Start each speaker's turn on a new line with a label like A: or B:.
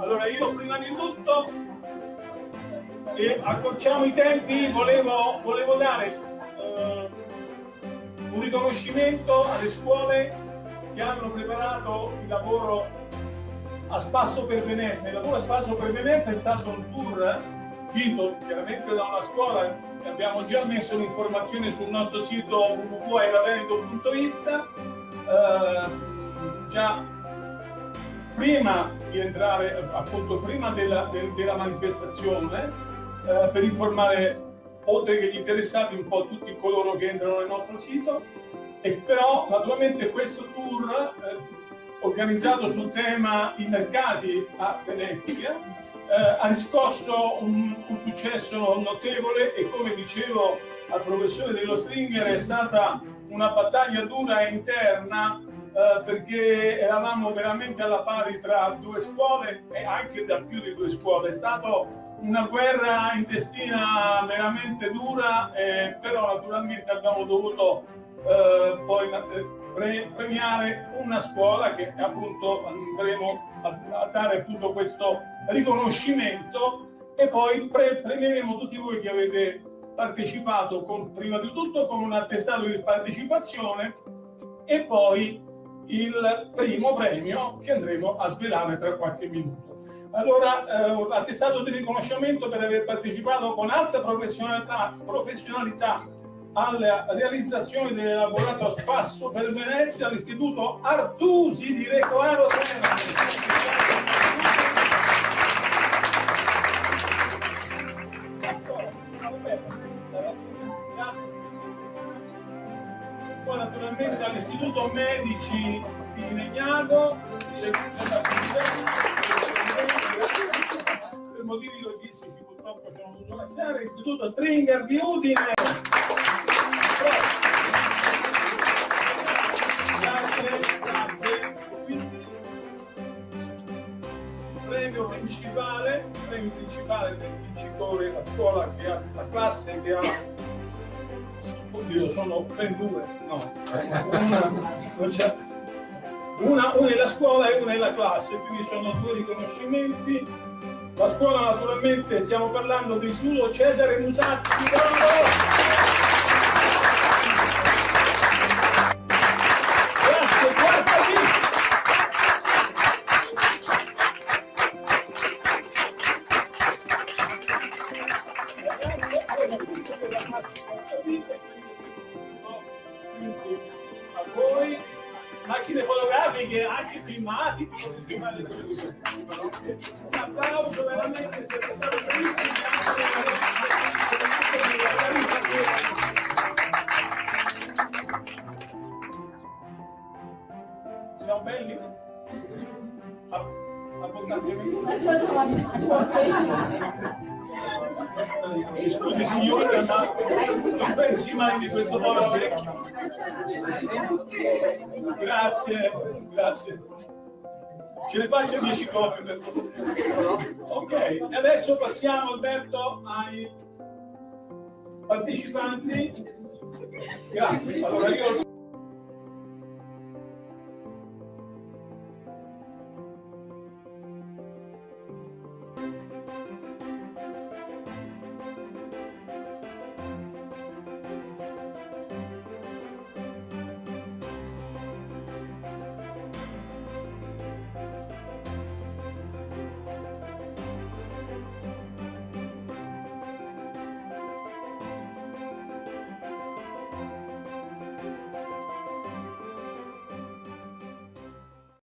A: Allora io prima di tutto, se accorciamo i tempi, volevo dare un riconoscimento alle scuole che hanno preparato il lavoro a Spasso per Venezia. Il lavoro a Spasso per Venezia è stato un tour vinto chiaramente da una scuola, che abbiamo già messo l'informazione sul nostro sito www.aeraveneto.it. Già prima di entrare, appunto prima della manifestazione, per informare oltre che gli interessati un po' tutti coloro che entrano nel nostro sito. E però naturalmente questo tour organizzato sul tema i mercati a Venezia ha riscosso un successo notevole e, come dicevo al professore dello Stringer, è stata una battaglia dura interna perché eravamo veramente alla pari tra due scuole e anche da più di due scuole. È stata una guerra intestina veramente dura, però naturalmente abbiamo dovuto poi premiare una scuola che appunto andremo a dare appunto questo riconoscimento, e poi premieremo tutti voi che avete partecipato prima di tutto con un attestato di partecipazione e poi il primo premio che andremo a svelare tra qualche minuto. Allora, attestato di riconoscimento per aver partecipato con alta professionalità alla realizzazione dell'elaborato a Spasso per Venezia all'Istituto Artusi di Recoaro Teramo. Poi naturalmente all'Istituto Medici di Legnago, per motivi logistici purtroppo ci hanno dovuto lasciare, l'Istituto Stringer di Udine. Grazie. Quindi, premio principale del vincitore, la scuola che ha, la classe che ha, oddio sono ben due, no, una è la scuola e una è la classe, quindi sono due riconoscimenti. La scuola naturalmente, stiamo parlando dell'Istituto Cesare Musatti di Roma. A voi, macchine fotografiche, anche filmati, un applauso veramente, siete stati bravissimi. Siamo belli? Scusi signore, ma non pensi mai di questo povero vecchio? Grazie. Ce ne faccio 10 copie per favore. Ok, e adesso passiamo, Alberto, ai partecipanti. Grazie. Allora io